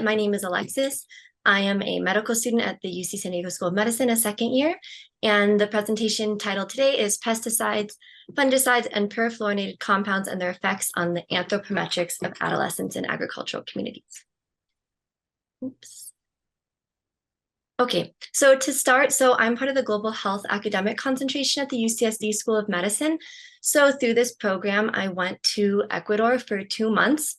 My name is Alexis. I am a medical student at the UC San Diego School of Medicine, a second year, and the presentation title today is Pesticides, Fungicides, and Perfluorinated Compounds and their effects on the Anthropometrics of Adolescents in Agricultural Communities. Oops. Okay, so to start, I'm part of the Global Health Academic Concentration at the UCSD School of Medicine. So through this program, I went to Ecuador for 2 months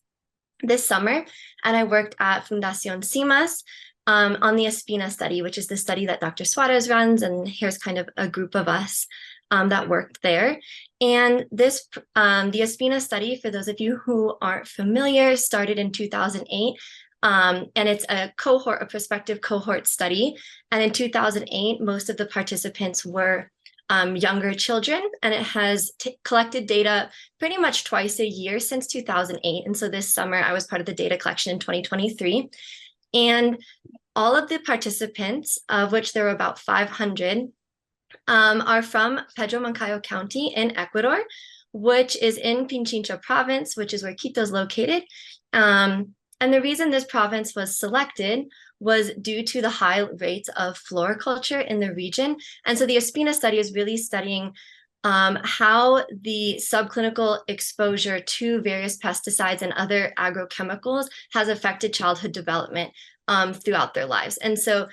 this summer, and I worked at Fundación CIMAS on the ESPINA study, which is the study that Dr. Suarez runs, and here's kind of a group of us that worked there. And this, the ESPINA study, for those of you who aren't familiar, started in 2008. And it's a prospective cohort study. And in 2008, most of the participants were younger children, and it has collected data pretty much twice a year since 2008. And so this summer, I was part of the data collection in 2023. And all of the participants, of which there were about 500, are from Pedro Moncayo County in Ecuador, which is in Pichincha province, which is where Quito is located. And the reason this province was selected was due to the high rates of floriculture in the region. And so the ESPINA study is really studying how the subclinical exposure to various pesticides and other agrochemicals has affected childhood development throughout their lives. And so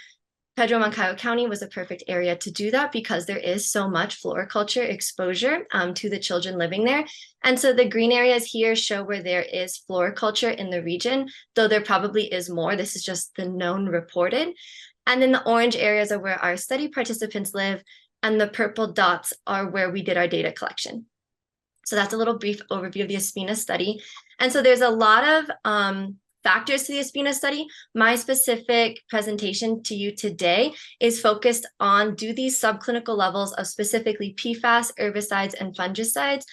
Pedro Moncayo County was a perfect area to do that because there is so much floriculture exposure to the children living there. And so the green areas here show where there is floriculture in the region, though there probably is more. This is just the known reported. And then the orange areas are where our study participants live, and the purple dots are where we did our data collection. So that's a little brief overview of the ESPINA study. And so there's a lot of factors to the ESPINA study. My specific presentation to you today is focused on, do these subclinical levels of specifically PFAS, herbicides, and fungicides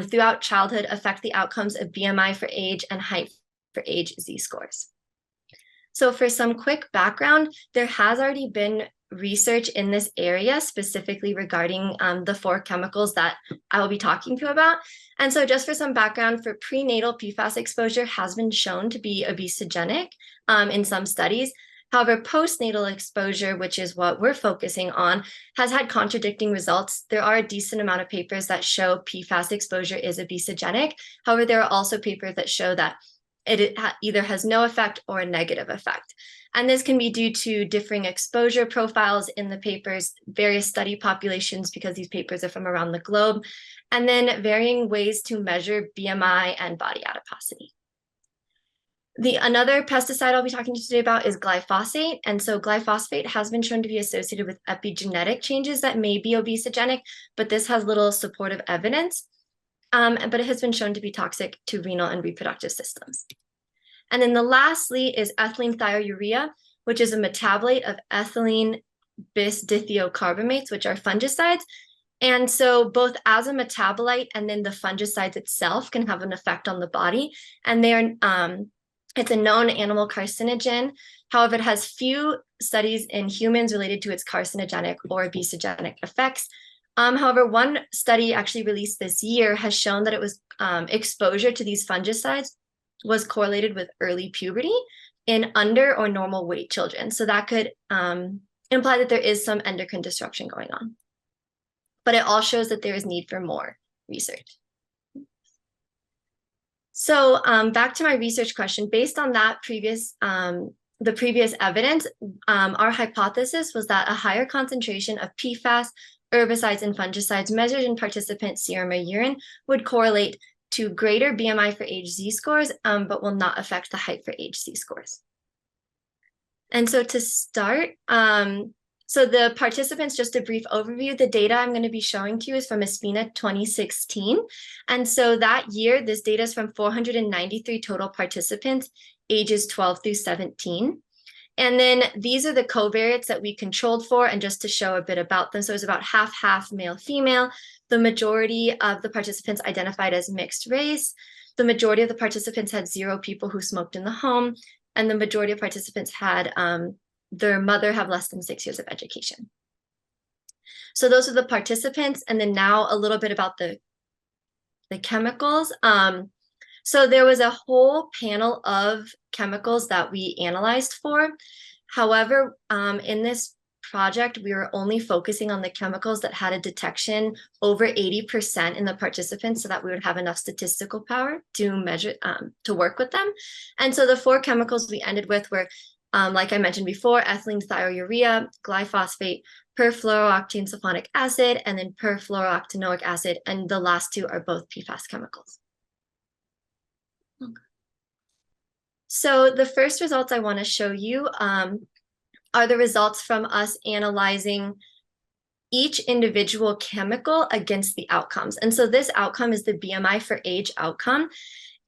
throughout childhood affect the outcomes of BMI for age and height for age Z-scores? So for some quick background, there has already been research in this area specifically regarding the 4 chemicals that I will be talking to you about. And so just for some background, for prenatal PFAS exposure has been shown to be obesogenic in some studies. However, postnatal exposure, which is what we're focusing on, has had contradicting results. There are a decent amount of papers that show PFAS exposure is obesogenic. However, there are also papers that show that it either has no effect or a negative effect. And this can be due to differing exposure profiles in the papers, various study populations, because these papers are from around the globe, and then varying ways to measure BMI and body adiposity. Another pesticide I'll be talking to you today about is glyphosate. And so glyphosate has been shown to be associated with epigenetic changes that may be obesogenic, but this has little supportive evidence. But it has been shown to be toxic to renal and reproductive systems. And then lastly is ethylene thiourea, which is a metabolite of ethylene bis-dithiocarbamates, which are fungicides. And so both as a metabolite and then the fungicides itself can have an effect on the body. And it's a known animal carcinogen. However, it has few studies in humans related to its carcinogenic or obesogenic effects. However, one study actually released this year has shown that it was exposure to these fungicides was correlated with early puberty in under or normal weight children. So that could imply that there is some endocrine disruption going on. But it all shows that there is need for more research. So back to my research question, based on that the previous evidence, our hypothesis was that a higher concentration of PFAS, herbicides, and fungicides measured in participant serum or urine would correlate to greater BMI for age Z-scores, but will not affect the height for age Z-scores. And so to start, so the participants, just a brief overview, the data I'm going to be showing to you is from ESPINA 2016. And so that year, this data is from 493 total participants, ages 12 through 17. And then these are the covariates that we controlled for, and just to show a bit about them. So it's about half-half male-female. The majority of the participants identified as mixed race. The majority of the participants had 0 people who smoked in the home. And the majority of participants had their mother have less than 6 years of education. So those are the participants. And then now a little bit about the chemicals. So there was a whole panel of chemicals that we analyzed for. However, in this project, we were only focusing on the chemicals that had a detection over 80% in the participants so that we would have enough statistical power to measure, to work with them. And so the 4 chemicals we ended with were, like I mentioned before, ethylene thiourea, glyphosate, perfluorooctane sulfonic acid, and then perfluorooctanoic acid. And the last 2 are both PFAS chemicals. So the first results I want to show you are the results from us analyzing each individual chemical against the outcomes. And so this outcome is the BMI for age outcome.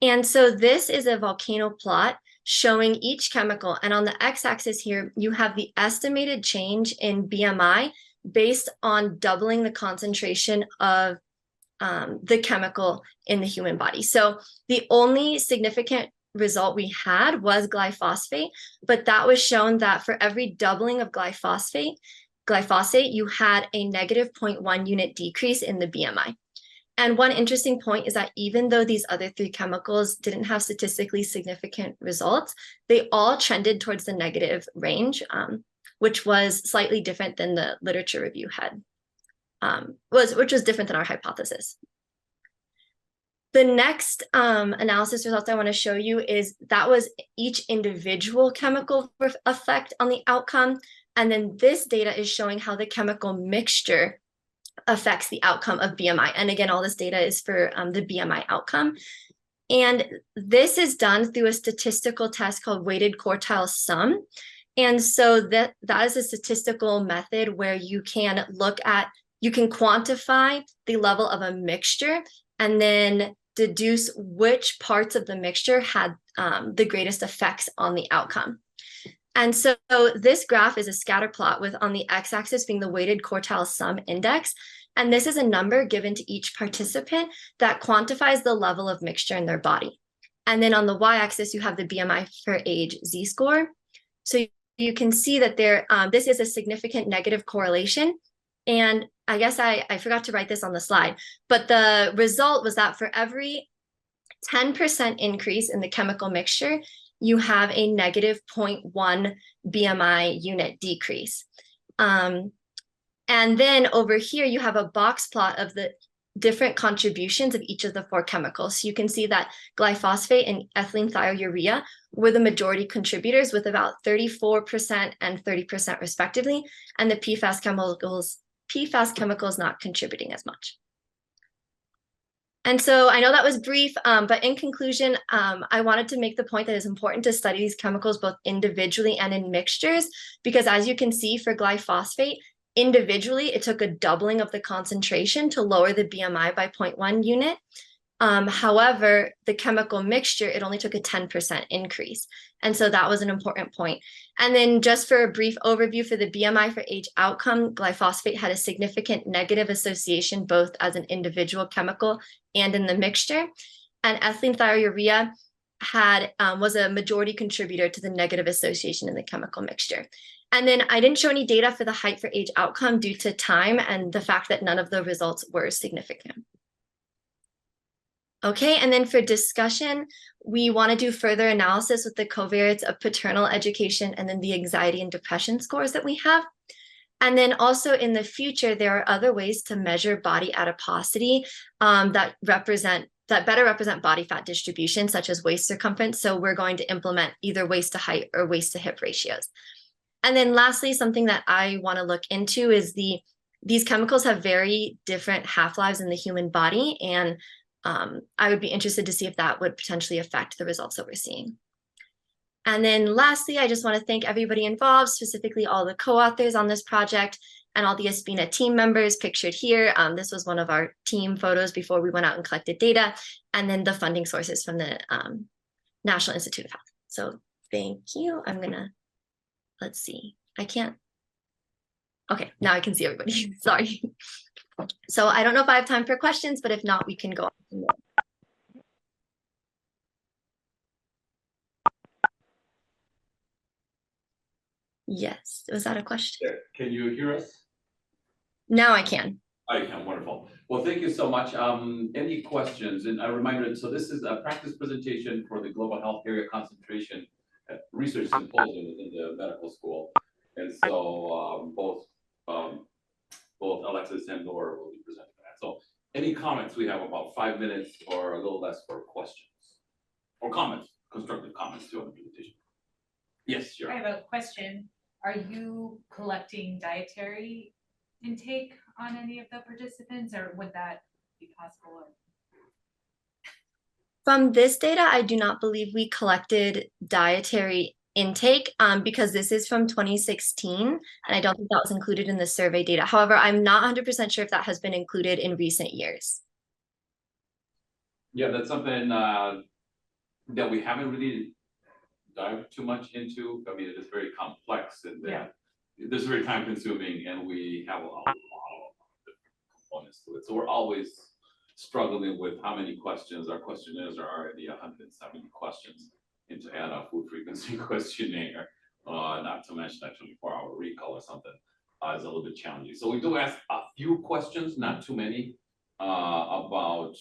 And so this is a volcano plot showing each chemical. And on the x-axis here, you have the estimated change in BMI based on doubling the concentration of the chemical in the human body. So the only significant result we had was glyphosate, but that was shown that for every doubling of glyphosate, you had a negative 0.1 unit decrease in the BMI. And one interesting point is that even though these other 3 chemicals didn't have statistically significant results, they all trended towards the negative range, which was slightly different than the literature review had, which was different than our hypothesis. The next analysis results I want to show you is that was each individual chemical effect on the outcome. And then this data is showing how the chemical mixture affects the outcome of BMI. And again, all this data is for the BMI outcome. And this is done through a statistical test called weighted quartile sum. And so that is a statistical method where you can quantify the level of a mixture and then deduce which parts of the mixture had the greatest effects on the outcome. And so this graph is a scatter plot with on the x-axis being the weighted quartile sum index. And this is a number given to each participant that quantifies the level of mixture in their body. And then on the y-axis, you have the BMI for age z-score. So you can see that this is a significant negative correlation. And I guess I forgot to write this on the slide, but the result was that for every 10% increase in the chemical mixture, you have a negative 0.1 BMI unit decrease. And then over here, you have a box plot of the different contributions of each of the 4 chemicals. So you can see that glyphosate and ethylene thiourea were the majority contributors with about 34% and 30% respectively, and the PFAS chemicals not contributing as much. And so I know that was brief, but in conclusion, I wanted to make the point that it's important to study these chemicals both individually and in mixtures, because as you can see for glyphosate, individually, it took a doubling of the concentration to lower the BMI by 0.1 unit. However, the chemical mixture, it only took a 10% increase. And so that was an important point. And then just for a brief overview for the BMI for age outcome, glyphosate had a significant negative association both as an individual chemical and in the mixture. And ethylene thiourea was a majority contributor to the negative association in the chemical mixture. And then I didn't show any data for the height for age outcome due to time and the fact that none of the results were significant. Okay, and then for discussion, we want to do further analysis with the covariates of paternal education and then the anxiety and depression scores that we have. And then also in the future, there are other ways to measure body adiposity that better represent body fat distribution, such as waist circumference. So we're going to implement either waist to height or waist to hip ratios. And then lastly, something that I want to look into is these chemicals have very different half-lives in the human body. And I would be interested to see if that would potentially affect the results that we're seeing. And then lastly, I just want to thank everybody involved, specifically all the co-authors on this project and all the ESPINA team members pictured here. This was one of our team photos before we went out and collected data, and then the funding sources from the National Institute of Health. So thank you. I'm gonna, let's see, okay, now I can see everybody, sorry. So I don't know if I have time for questions, but if not, we can go on. Yes, was that a question? Yeah. Can you hear us? Now I can. I can, wonderful. Well, thank you so much. Any questions? And a reminder, so this is a practice presentation for the Global Health Area Concentration Research Symposium within the medical school. And so both Alexis and Laura will be presenting that. So any comments? We have about 5 minutes or a little less for questions or comments, constructive comments to the presentation. Yes, sure. I have a question. Are you collecting dietary intake on any of the participants, or would that be possible? From this data, I do not believe we collected dietary intake because this is from 2016, and I don't think that was included in the survey data. However, I'm not 100% sure if that has been included in recent years. Yeah, that's something that we haven't really dived too much into. I mean, it is very complex and this is very time consuming, and we have a lot of different components to it. So we're always struggling with how many questions. Our questionnaires are already 170 questions, and to add a food frequency questionnaire, not to mention that 24-hour recall or something, is a little bit challenging. So we do ask a few questions, not too many, about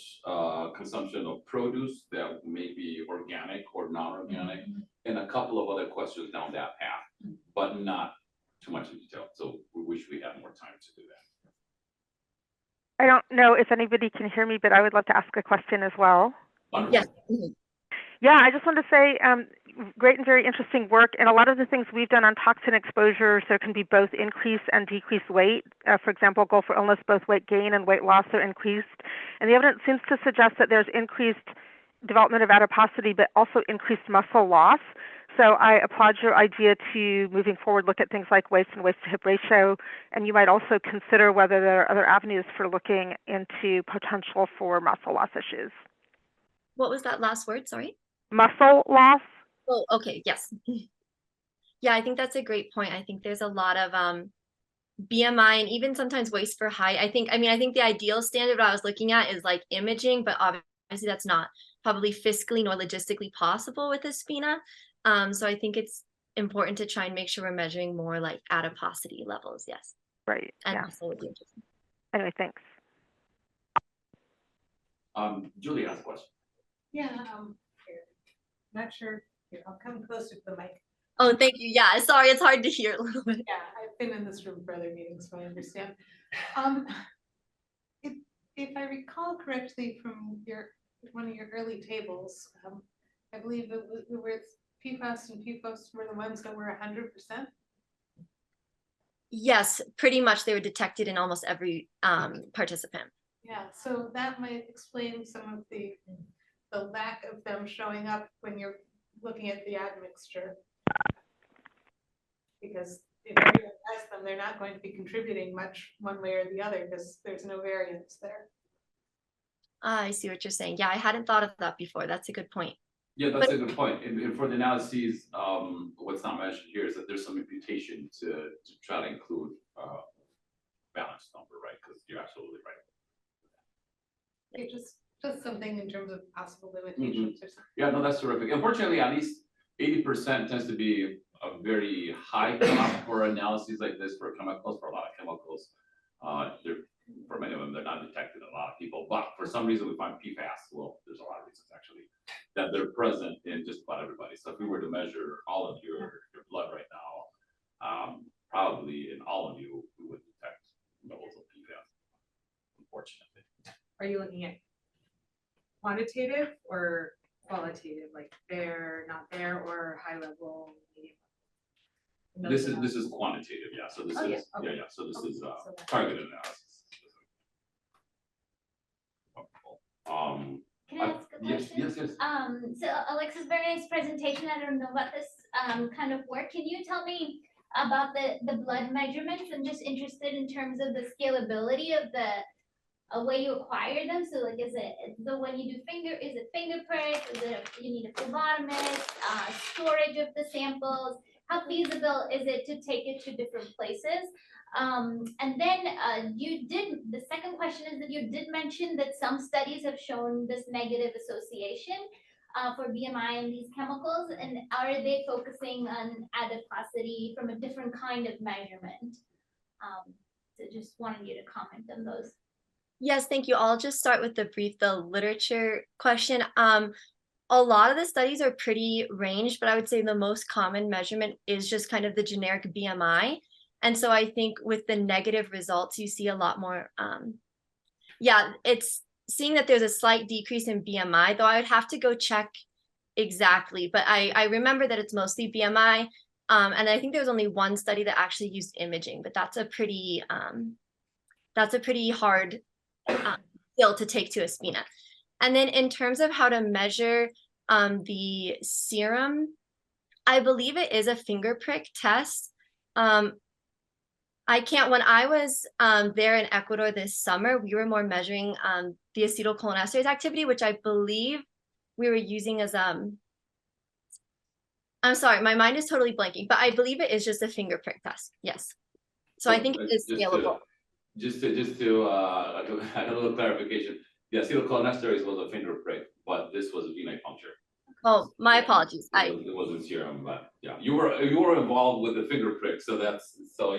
consumption of produce that may be organic or non-organic, and a couple of other questions down that path, but not too much in detail. So we wish we had more time to do that. I don't know if anybody can hear me, but I would love to ask a question as well. Wonderful. Yes. Yeah, I just wanted to say great and very interesting work. And a lot of the things we've done on toxin exposures, there can be both increase and decrease weight. For example, goal for illness, both weight gain and weight loss are increased. And the evidence seems to suggest that there's increased development of adiposity, but also increased muscle loss. So I applaud your idea to, moving forward, look at things like waist and waist-to-hip ratio, and you might also consider whether there are other avenues for looking into potential for muscle loss issues. What was that last word? Sorry. Muscle loss. Oh, okay. Yes. Yeah, I think that's a great point. I think there's a lot of BMI and even sometimes waist for height. I think the ideal standard I was looking at is like imaging, but obviously that's not probably fiscally nor logistically possible with ESPINA. So I think it's important to try and make sure we're measuring more like adiposity levels. Yes. Right. And yeah. muscle would be interesting. Anyway, thanks. Julie has a question. Yeah, not sure. Here, I'll come closer to the mic. Oh, thank you. Yeah, sorry, it's hard to hear a little bit. Yeah, I've been in this room for other meetings, so I understand. If I recall correctly from one of your early tables, I believe it was PFAS and PFOS were the ones that were 100%. Yes, pretty much they were detected in almost every participant. Yeah, so that might explain some of the lack of them showing up when you're looking at the admixture. Because if everyone has them, they're not going to be contributing much one way or the other because there's no variance there. I see what you're saying. Yeah, I hadn't thought of that before. That's a good point. Yeah, that's a good point. And for the analyses, what's not mentioned here is that there's some imputation to try to include balanced number, right? Because you're absolutely right. Okay, just something in terms of possible limitations or something. Yeah, no, that's terrific. Unfortunately, at least 80% tends to be a very high cutoff for analyses like this for chemicals, for a lot of chemicals. For many of them, they're not detected in a lot of people, but for some reason we find PFAS. Well, there's a lot of reasons actually that they're present in just about everybody. So if we were to measure all of your blood right now, probably in all of you, we would detect levels of PFAS, unfortunately. Are you looking at quantitative or qualitative, like there, not there, or high level, medium? This is quantitative, yeah. So this is okay. yeah. So this is targeted analysis. Can I ask a question? Yes. So Alexis, very nice presentation. I don't know about this kind of work. Can you tell me about the blood measurements? I'm just interested in terms of the scalability of the way you acquire them. So like, is it when you do is it finger prick? Is it you need a phlebotomist? Storage of the samples? How feasible is it to take it to different places? And then the second question is that you did mention that some studies have shown this negative association for BMI and these chemicals, and are they focusing on adiposity from a different kind of measurement? So just wanted you to comment on those. Yes, thank you. I'll just start with the literature question. A lot of the studies are pretty ranged, but I would say the most common measurement is just kind of the generic BMI. And so I think with the negative results, you see a lot more, yeah, it's seeing that there's a slight decrease in BMI, though I would have to go check exactly, but I remember that it's mostly BMI. And I think there was only one study that actually used imaging, but that's a pretty hard skill to take to ESPINA. And then in terms of how to measure the serum, I believe it is a finger prick test. When I was there in Ecuador this summer, we were more measuring the acetylcholinesterase activity, which I believe we were using as I'm sorry, my mind is totally blanking, but I believe it is just a finger prick test. Yes. So I think it is scalable. Just to add a little clarification, the acetylcholinesterase was a finger prick, but this was a venipuncture. Oh, my apologies. It wasn't serum, but yeah, you were involved with the finger prick, so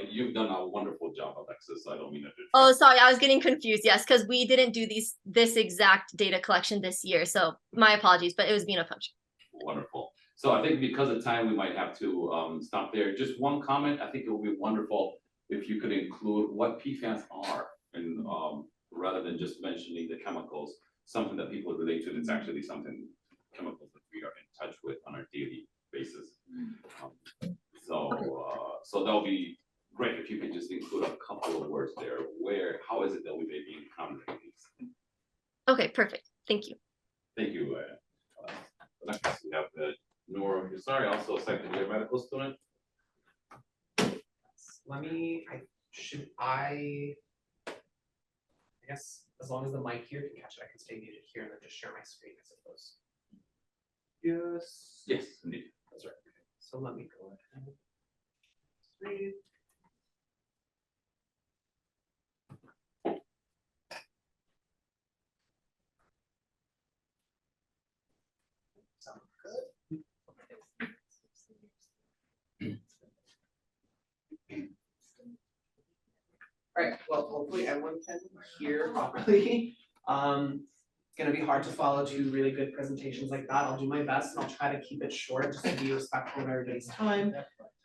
you've done a wonderful job, Alexis. I don't mean it. Oh, sorry, I was getting confused. Yes, because we didn't do this exact data collection this year, so my apologies, but it was venipuncture. Wonderful. So I think because of time, we might have to stop there. Just one comment. I think it would be wonderful if you could include what PFAS are, and rather than just mentioning the chemicals, something that people relate to. That's actually something chemicals that we are in touch with on a daily basis. So that'll be great if you could just include a couple of words there. How is it that we may be encountering these? Okay, perfect. Thank you. Thank you. Next we have Nora Husari, also a second year medical student. I guess as long as the mic here can catch it, I can stay muted here and then just share my screen, I suppose. Yes. Yes, indeed. That's right. So let me go ahead. Screen. Sound good? All right, well, hopefully everyone can hear properly. It's gonna be hard to follow two really good presentations like that. I'll do my best and I'll try to keep it short just to be respectful of everybody's time.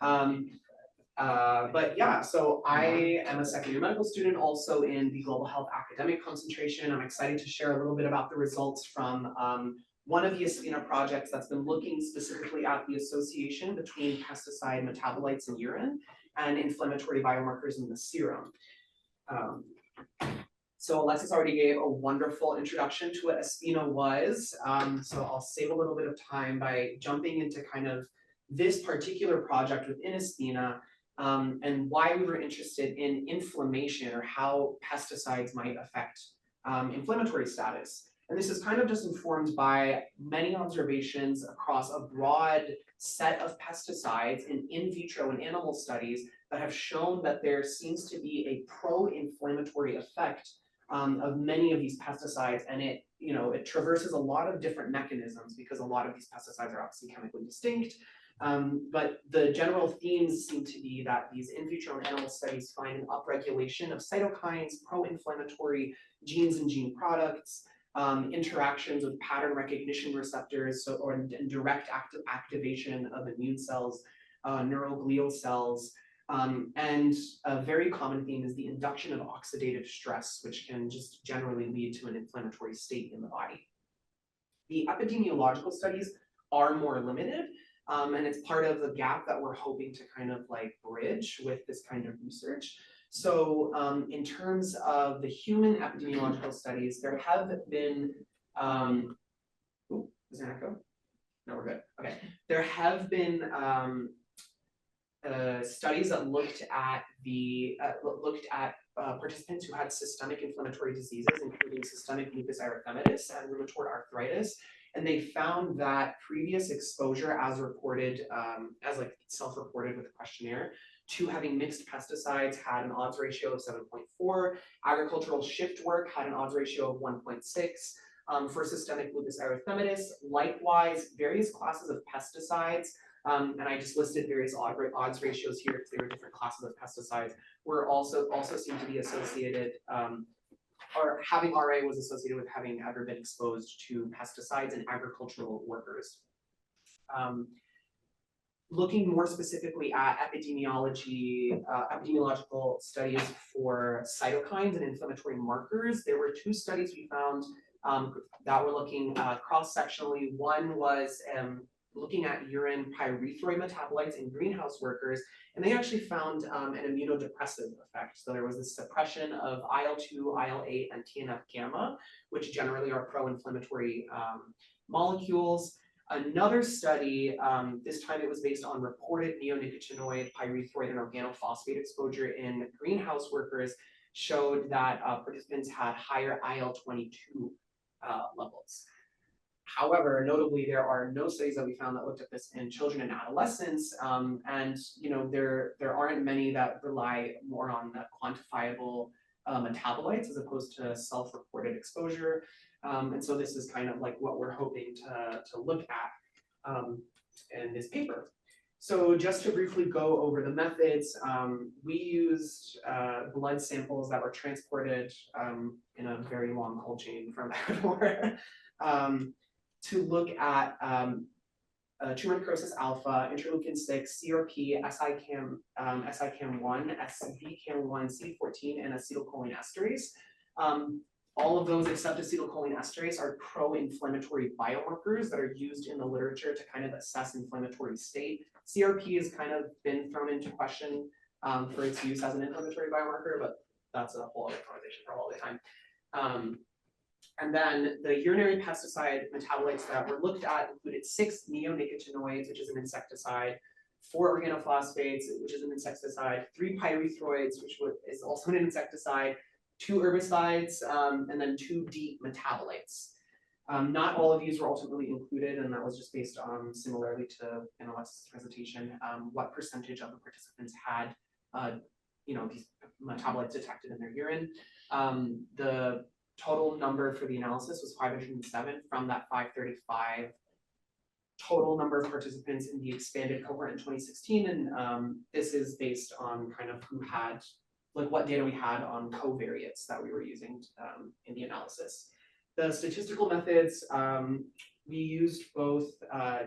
But yeah, so I am a second year medical student also in the global health academic concentration. I'm excited to share a little bit about the results from one of the ESPINA projects that's been looking specifically at the association between pesticide metabolites in urine and inflammatory biomarkers in the serum. So Alexis already gave a wonderful introduction to what ESPINA was. So I'll save a little bit of time by jumping into kind of this particular project within ESPINA and why we were interested in inflammation or how pesticides might affect inflammatory status. And this is kind of just informed by many observations across a broad set of pesticides in vitro and animal studies that have shown that there seems to be a pro-inflammatory effect of many of these pesticides, and it traverses a lot of different mechanisms because a lot of these pesticides are obviously chemically distinct. But the general themes seem to be that these in vitro and animal studies find an upregulation of cytokines, pro-inflammatory genes and gene products, interactions with pattern recognition receptors, and direct activation of immune cells, neuroglial cells, and a very common theme is the induction of oxidative stress, which can just generally lead to an inflammatory state in the body. The epidemiological studies are more limited, and it's part of the gap that we're hoping to kind of like bridge with this kind of research. So in terms of the human epidemiological studies, there have been, is there an echo? No, we're good. Okay. There have been studies that looked at participants who had systemic inflammatory diseases, including systemic lupus erythematosus and rheumatoid arthritis, and they found that previous exposure, as reported, as like self-reported with the questionnaire, to having mixed pesticides had an odds ratio of 7.4. Agricultural shift work had an odds ratio of 1.6. For systemic lupus erythematosus, likewise, various classes of pesticides And I just listed various odds ratios here because they were different classes of pesticides. Were also seem to be associated, or having RA was associated with having ever been exposed to pesticides in agricultural workers. Looking more specifically at epidemiological studies for cytokines and inflammatory markers, there were 2 studies we found that were looking cross-sectionally. One was looking at urine pyrethroid metabolites in greenhouse workers, and they actually found an immunodepressive effect. So there was this suppression of IL-2, IL-8, and TNF-gamma, which generally are pro-inflammatory molecules. Another study, this time it was based on reported neonicotinoid, pyrethroid, and organophosphate exposure in greenhouse workers, showed that participants had higher IL-22 levels. However, notably, there are no studies that we found that looked at this in children and adolescents, and there aren't many that rely more on the quantifiable metabolites as opposed to self-reported exposure. And so this is kind of like what we're hoping to look at in this paper. So just to briefly go over the methods, we used blood samples that were transported in a very long cold chain from Ecuador to look at tumor necrosis alpha, interleukin-6, CRP, SICAM1, SVCAM1, CD14, and acetylcholine esterase. All of those except acetylcholine esterase are pro-inflammatory biomarkers that are used in the literature to kind of assess inflammatory state. CRP has kind of been thrown into question for its use as an inflammatory biomarker, but that's a whole other conversation for all the time. And then the urinary pesticide metabolites that were looked at included 6 neonicotinoids, which is an insecticide, 4 organophosphates, which is an insecticide, 3 pyrethroids, which is also an insecticide, 2 herbicides, and then 2 DEET metabolites. Not all of these were ultimately included, and that was just based on, similarly to Alexis' presentation, what percentage of the participants had these metabolites detected in their urine. The total number for the analysis was 507 from that 535 total number of participants in the expanded cohort in 2016, and this is based on kind of who had, like what data we had on covariates that we were using in the analysis. The statistical methods, we used both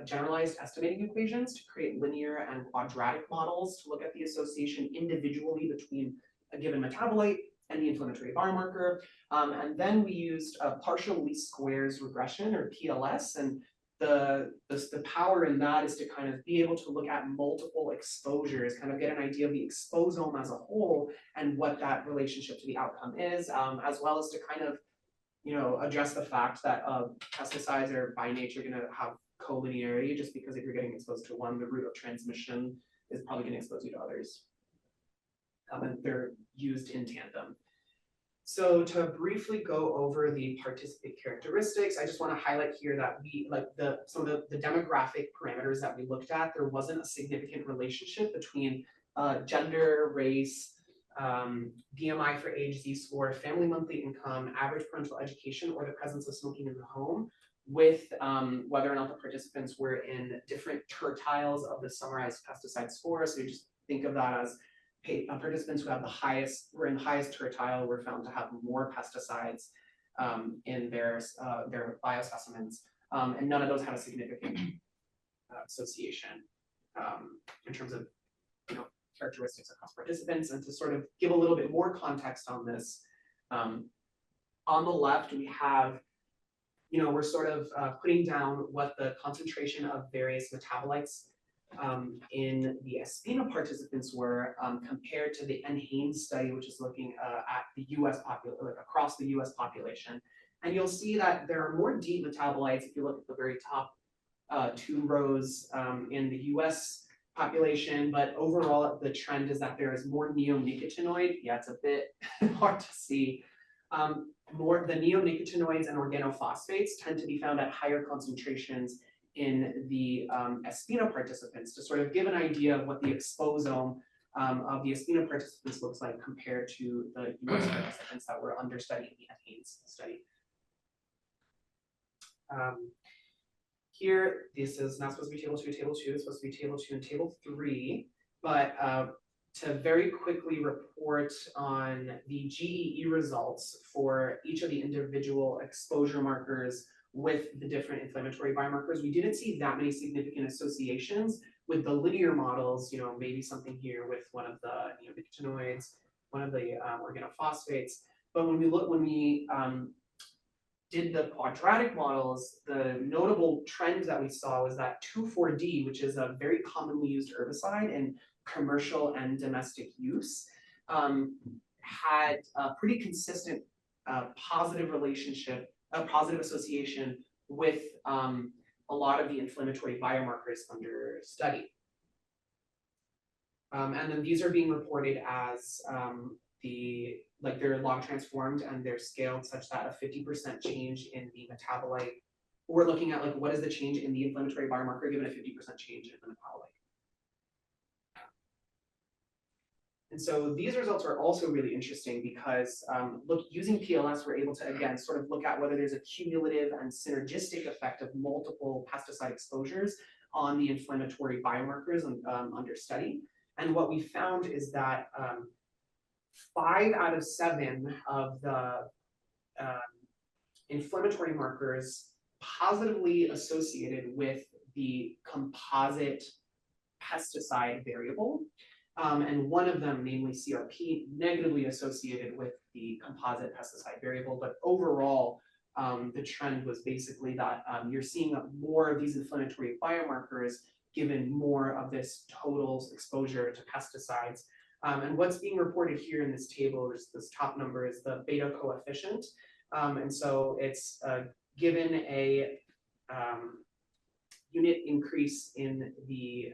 generalized estimating equations to create linear and quadratic models to look at the association individually between a given metabolite and the inflammatory biomarker. And then we used a partial least squares regression, or PLS, and the power in that is to kind of be able to look at multiple exposures, kind of get an idea of the exposome as a whole and what that relationship to the outcome is, as well as to kind of address the fact that pesticides are by nature going to have collinearity, just because if you're getting exposed to one, the route of transmission is probably going to expose you to others. And they're used in tandem. So to briefly go over the participant characteristics, I just want to highlight here that we, like some of the demographic parameters that we looked at, there wasn't a significant relationship between gender, race, BMI for age, Z-score, family monthly income, average parental education, or the presence of smoking in the home, with whether or not the participants were in different tertiles of the summarized pesticide score. So you just think of that as participants who have were in the highest tertile were found to have more pesticides in their biospecimens, and none of those had a significant association in terms of characteristics across participants. And to sort of give a little bit more context on this, on the left we have, we're sort of putting down what the concentration of various metabolites in the ESPINA participants were compared to the N. Haynes study, which is looking at the U.S. population, like across the U.S. population. And you'll see that there are more DEET metabolites if you look at the very top 2 rows in the U.S. population, but overall the trend is that there is more neonicotinoid. Yeah, it's a bit hard to see. More the neonicotinoids and organophosphates tend to be found at higher concentrations in the ESPINA participants, to sort of give an idea of what the exposome of the ESPINA participants looks like compared to the US participants that were understudied in the Haynes study. here, this is not supposed to be table 2, it's supposed to be table 2 and table 3, but to very quickly report on the GEE results for each of the individual exposure markers with the different inflammatory biomarkers, we didn't see that many significant associations with the linear models, maybe something here with one of the nicotinoids, one of the organophosphates. But when we did the quadratic models, the notable trend that we saw was that 2,4-D, which is a very commonly used herbicide in commercial and domestic use, had a pretty consistent positive relationship, a positive association with a lot of the inflammatory biomarkers under study. And then these are being reported as they're log transformed and they're scaled such that a 50% change in the metabolite. We're looking at what is the change in the inflammatory biomarker given a 50% change in the metabolite. And so these results are also really interesting because using PLS, we're able to again sort of look at whether there's a cumulative and synergistic effect of multiple pesticide exposures on the inflammatory biomarkers under study. And what we found is that 5 out of 7 of the inflammatory markers positively associated with the composite pesticide variable, and one of them, namely CRP, negatively associated with the composite pesticide variable. But overall, the trend was basically that you're seeing more of these inflammatory biomarkers given more of this total exposure to pesticides. And what's being reported here in this table is this top number is the beta coefficient. And so it's given a unit increase in the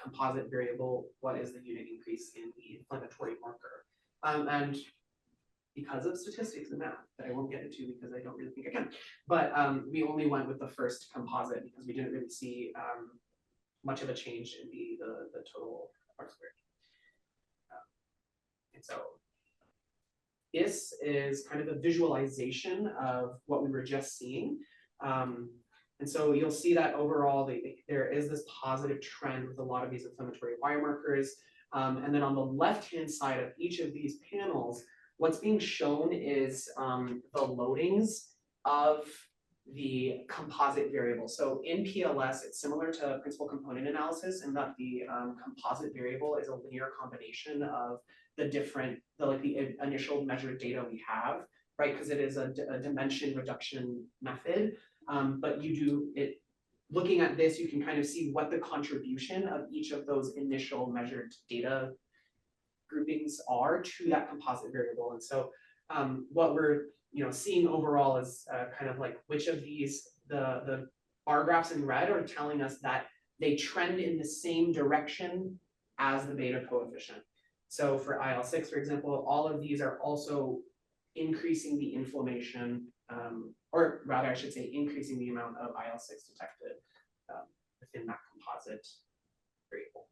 composite variable, what is the unit increase in the inflammatory marker? And because of statistics and math that I won't get into because I don't really think I can, but we only went with the first composite because we didn't really see much of a change in the total R squared. And so this is kind of a visualization of what we were just seeing. And so you'll see that overall there is this positive trend with a lot of these inflammatory biomarkers. And then on the left-hand side of each of these panels, what's being shown is the loadings of the composite variable. So in PLS, it's similar to principal component analysis in that the composite variable is a linear combination of the initial measured data we have, right? Because it is a dimension reduction method. But looking at this, you can kind of see what the contribution of each of those initial measured data groupings are to that composite variable. And so what we're seeing overall is kind of which of these, the bar graphs in red are telling us that they trend in the same direction as the beta coefficient. So for IL-6, for example, all of these are also increasing the inflammation, or rather I should say increasing the amount of IL-6 detected within that composite variable.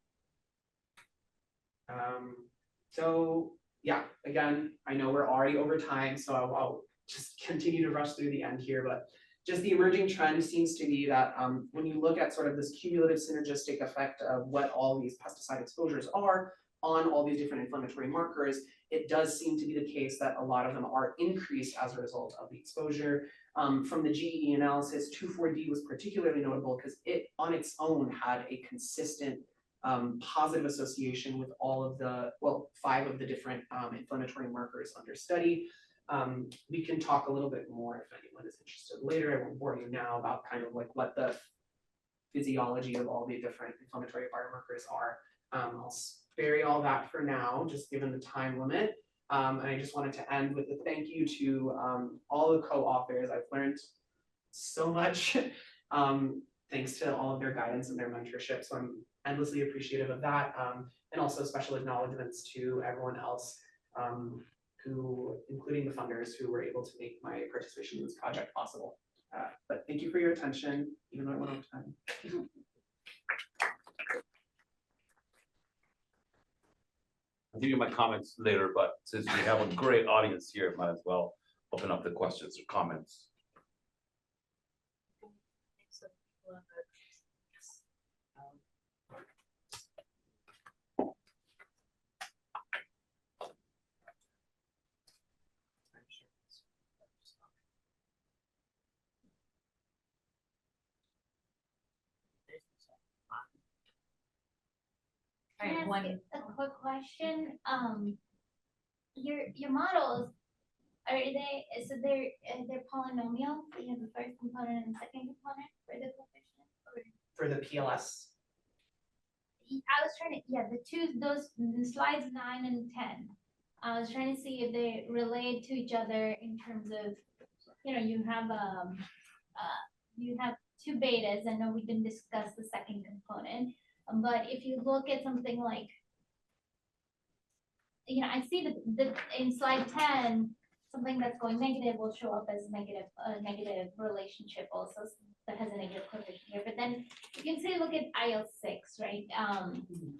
So yeah, again, I know we're already over time, so I'll just continue to rush through the end here, but just the emerging trend seems to be that when you look at sort of this cumulative synergistic effect of what all these pesticide exposures are on all these different inflammatory markers, it does seem to be the case that a lot of them are increased as a result of the exposure. From the GEE analysis, 2,4-D was particularly notable because it on its own had a consistent positive association with all of the, 5 of the different inflammatory markers under study. We can talk a little bit more if anyone is interested later. I won't bore you now about kind of what the physiology of all the different inflammatory biomarkers are. I'll spare all that for now, just given the time limit. And I just wanted to end with a thank you to all the co-authors. I've learned so much thanks to all of their guidance and their mentorship. So I'm endlessly appreciative of that. And also special acknowledgements to everyone else who, including the funders who were able to make my participation in this project possible. But thank you for your attention, even though I went over time. I'll give you my comments later, but since we have a great audience here, might as well open up the questions or comments. Can I Alright, ask one, a quick question? Your models, are they, so they're polynomial? So you have the first component and the second component for the coefficient? Or For the PLS, I was trying to, yeah, the slides 9 and 10. I was trying to see if they relate to each other in terms of, you have two betas. I know we didn't discuss the second component, but if you look at something like, I see the in slide 10, something that's going negative will show up as a negative relationship also that has a negative coefficient here. But then you can say, look at IL-6, right?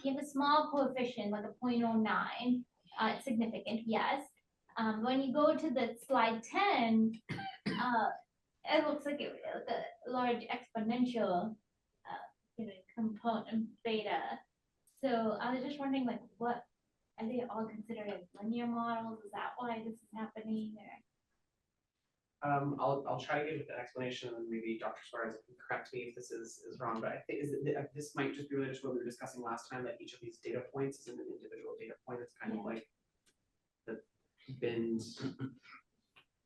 You have a small coefficient, like a 0.09, it's significant, yes. When you go to the slide 10, it looks like a large exponential, component beta. So I was just wondering, like, what are they all considered as linear models? Is that why this is happening? Or I'll try to give an explanation, and maybe Dr. Suarez can correct me if this is wrong, but I think this might just be related to what we were discussing last time, that each of these data points is an individual data point. It's kind of like the bins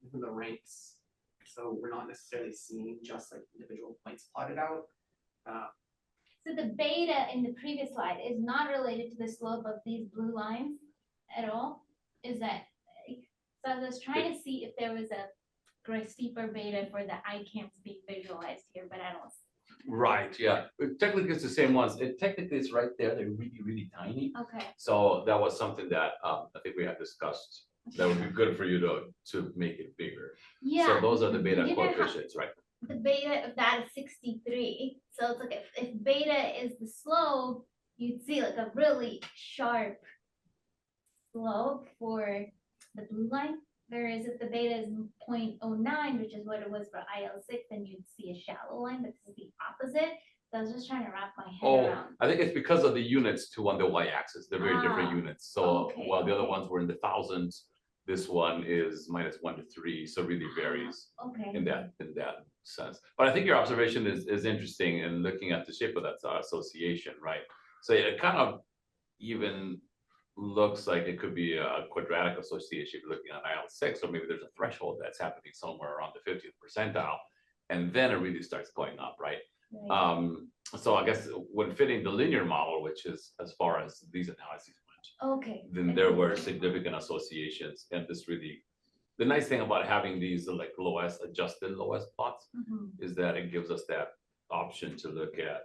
within the ranks. So we're not necessarily seeing just like individual points plotted out. So the beta in the previous slide is not related to the slope of these blue lines at all? Is that, so I was trying to see if there was a steeper beta for the ICAMs being visualized here, but I don't. Right, yeah. Technically, it's the same ones. Technically, it's right there. They're really, really tiny. Okay. So that was something that I think we had discussed. That would be good for you to make it bigger. Yeah. So those are the beta You know how- coefficients, right? The beta of that is 63. So it's like if beta is the slope, you'd see like a really sharp slope for the blue line. Whereas if the beta is 0.09, which is what it was for IL-6, then you'd see a shallow line, but this is the opposite. So I was just trying to wrap my head around. I think it's because of the units too on the y-axis. They're very different units. So okay, while the other ones were in the thousands, this one is -1 to 3. So it really varies Okay. in that sense. But I think your observation is interesting in looking at the shape of that association, right? So it kind of even looks like it could be a quadratic association looking at IL-6, or maybe there's a threshold that's happening somewhere around the 50th percentile, and then it really starts going up, right? Right. So I guess when fitting the linear model, which is as far as these analyses went, Okay. then there were significant associations, and this really, the nice thing about having these like adjusted low-S plots is that it gives us that option to look at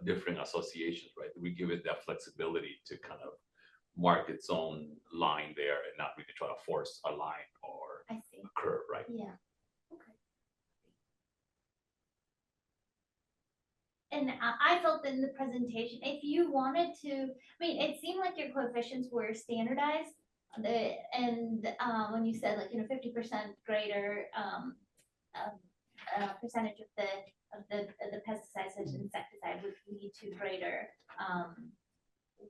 different associations, right? We give it that flexibility to kind of mark its own line there and not really try to force a line or I see. a curve, right? Yeah. Okay. And I felt in the presentation, if you wanted to, I mean, it seemed like your coefficients were standardized. When you said like 50% greater percentage of the pesticides such as insecticide would lead to greater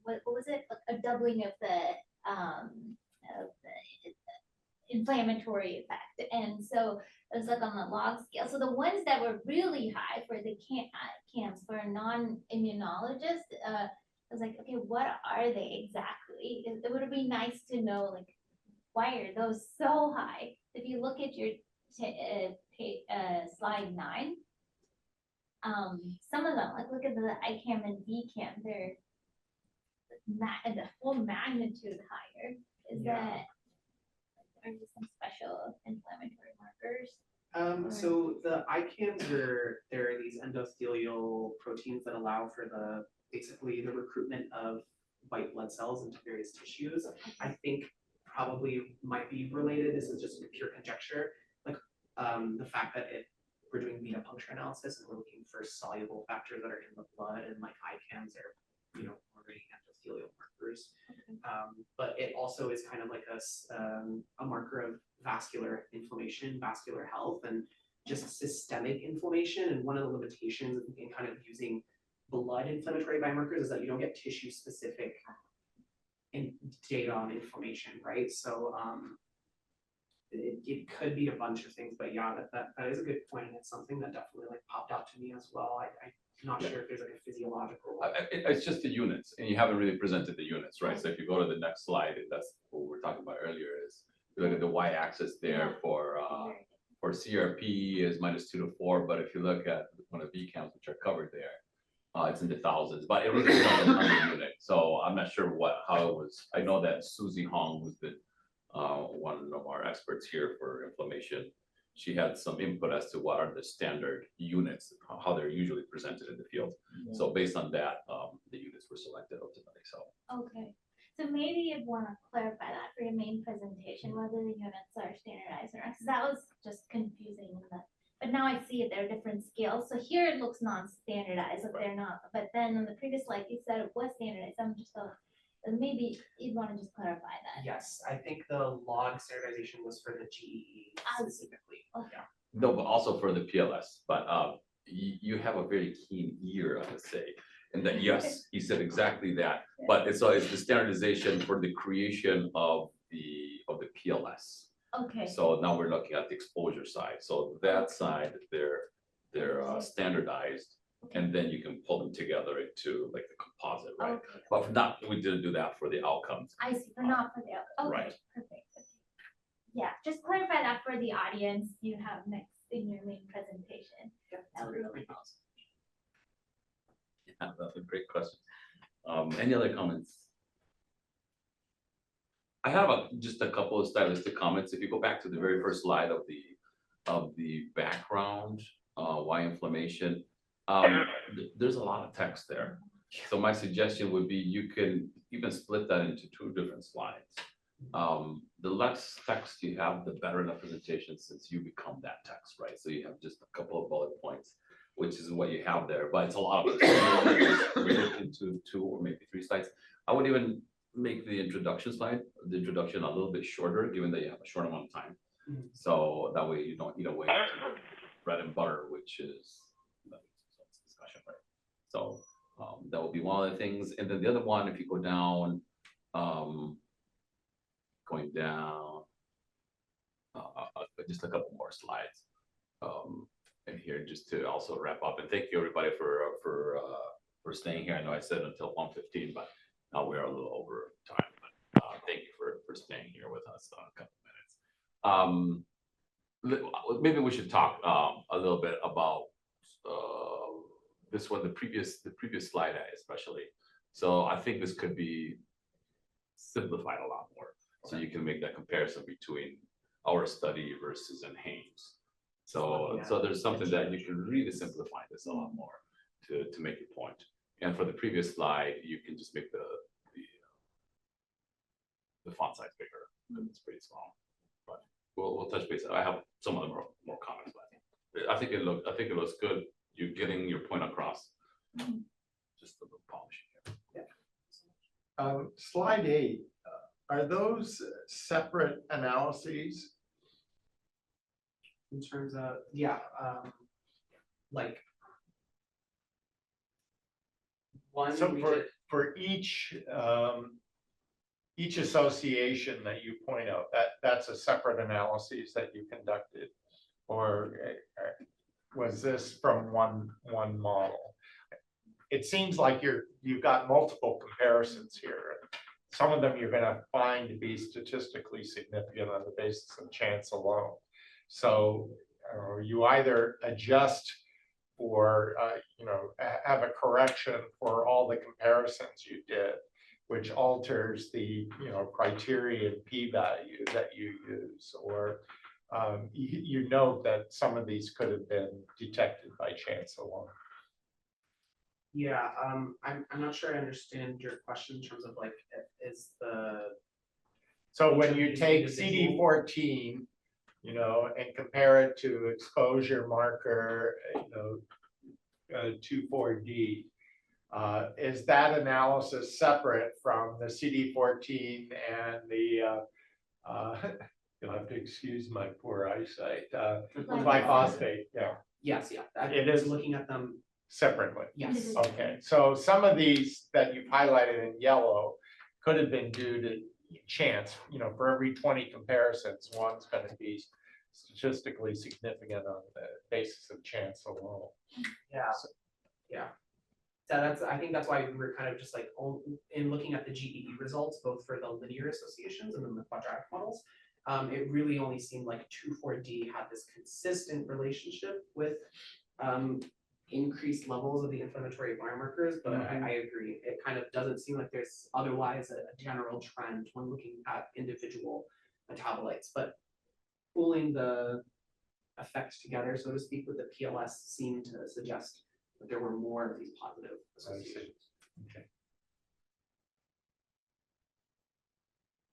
what was it, a doubling of the inflammatory effect. And so it was like on the log scale. So the ones that were really high for the camps for a non-immunologist, I was like, okay, what are they exactly? It would be nice to know, like, why are those so high? If you look at your slide 9, some of them, like look at the ICAM and DCAM, they're the whole magnitude higher. Is that, are there some special inflammatory markers? So the ICAMs they're these endothelial proteins that allow for basically the recruitment of white blood cells into various tissues. I think probably might be related. This is just pure conjecture. Like the fact that we're doing beta puncture analysis and we're looking for soluble factors that are in the blood, and like ICAMs are, already endothelial markers. But it also is kind of like a marker of vascular inflammation, vascular health, and just systemic inflammation. And one of the limitations in kind of using blood inflammatory biomarkers is that you don't get tissue specific data on inflammation, right? So it could be a bunch of things, but yeah, that is a good point. And it's something that definitely like popped out to me as well. I'm not sure if there's like a physiological. It's just the units, and you haven't really presented the units, right? So if you go to the next slide, that's what we were talking about earlier. Is you look at the y-axis there for CRP is -2 to 4, but if you look at one of the VCAMs, which are covered there, it's in the thousands, but it really depends on the unit. So I'm not sure how it was. I know that Susie Hong, who's been one of our experts here for inflammation, she had some input as to what are the standard units, how they're usually presented in the field. So based on that, the units were selected ultimately. So Okay, so maybe you'd want to clarify that for your main presentation, whether the units are standardized or not, because that was just confusing. But now I see it, they're different scales. So here it looks non-standardized, if they're not. But then on the previous slide, you said it was standardized. I'm just maybe you'd want to just clarify that. Yes, I think the log standardization was for the GEE specifically. Okay. Yeah. no, but also for the PLS. But you have a very keen ear, I would say, and that yes, he said exactly that. Yeah. But it's the standardization for the creation of the PLS. Okay. So now we're looking at the exposure side. So that side, they're standardized, and then you can pull them together into like the composite, right? Okay. But for not, we didn't do that for the outcomes. I see, but not for the other. Okay, Right. perfect. Yeah, just clarify that for the audience you have next in your main presentation. That would really help. Yeah, that's a great question. Any other comments? I have just a couple of stylistic comments. If you go back to the very first slide of the background, why inflammation, there's a lot of text there. So my suggestion would be you can split that into 2 different slides. The less text you have, the better in the presentation, since you become that text, right? So you have just a couple of bullet points, which is what you have there, but it's a lot of it. Into 2 or maybe 3 slides. I would even make the introduction slide, the introduction a little bit shorter, given that you have a short amount of time. So that way you don't eat away to bread and butter, which is discussion, right? So that would be one of the things. And then the other one, if you go down, just a couple more slides. And here, just to also wrap up, and thank you everybody for staying here. I know I said until 1:15, but now we're a little over time. But thank you for staying here with us a couple minutes. Maybe we should talk a little bit about this one, the previous slide especially. So I think this could be simplified a lot more, so you can make that comparison between our study versus in Hames. So there's something that you can really simplify this a lot more to make your point. And for the previous slide, you can just make the font size bigger. It's pretty small, but we'll touch base. I have some other more comments, but I think it looks good. You're getting your point across. Just a little polishing here. Yeah. Slide 8. Are those separate analyses? In terms of like one. So for each association that you point out, that's a separate analysis that you conducted, or was this from one model? It seems like you've got multiple comparisons here. Some of them you're going to find to be statistically significant on the basis of chance alone. So you either adjust for, have a correction for all the comparisons you did, which alters the, criterion p-value that you use, or you note that some of these could have been detected by chance alone. Yeah, I'm not sure I understand your question in terms of like, is the. So when you take CD14, and compare it to exposure marker, 24D, is that analysis separate from the CD14 and the you'll have to excuse my poor eyesight, glyphosate, yeah, Yes, yeah, It is- looking at them, separately. yes. Okay, so some of these that you've highlighted in yellow could have been due to chance, for every 20 comparisons, one's gonna be statistically significant on the basis of chance alone. Yeah, yeah. So I think that's why we were kind of just like, in looking at the GED results, both for the linear associations and then the quadratic models, it really only seemed like 2,4-D had this consistent relationship with increased levels of the inflammatory biomarkers, but I agree, it kind of doesn't seem like there's otherwise a general trend when looking at individual metabolites, but pooling the effects together, so to speak, with the PLS seemed to suggest that there were more of these positive associations. Okay.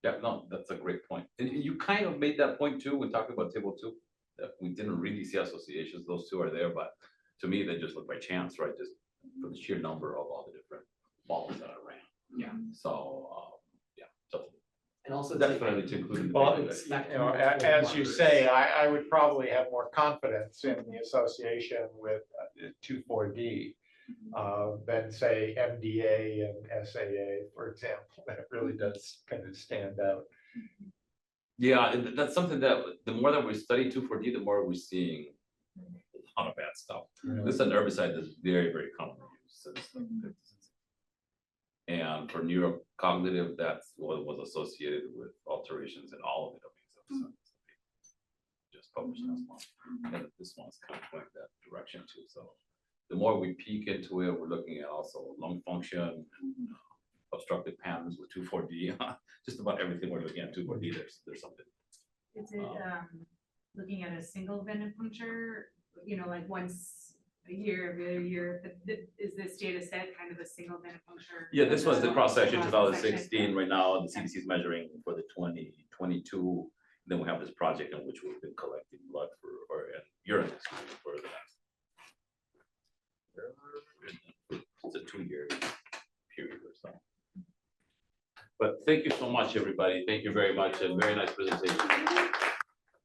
Yeah, no, that's a great point. And you kind of made that point too, when talking about table 2, that we didn't really see associations. Those two are there, but to me, they just look by chance, right? Just for the sheer number of all the different models that I ran. Yeah. So, yeah, so And also definitely to include. in the Well, data. as you say, I would probably have more confidence in the association with 2,4-D than say MDA and SAA, for example. That really does kind of stand out. Yeah, and that's something that the more that we study 2,4-D, the more we're seeing a lot of bad stuff. This is an herbicide that's very, very commonly used. And for neurocognitive, that's what was associated with alterations in all of the domains of science. Just published last month. And this one's kind of going that direction too. So the more we peek into it, we're looking at also lung function, obstructive patterns with 2,4-D. Just about everything we're looking at 2,4-D, there's something. Is it looking at a single venipuncture, like once a year, every other year, but is this data set kind of a single venipuncture? Yeah, this was the cross section Cross-section. 2016. Right now, the CDC is measuring for the 2022. Then we have this project in which we've been collecting blood or urine for the it's a 2-year period or so. But thank you so much, everybody. Thank you very much, and very nice presentation.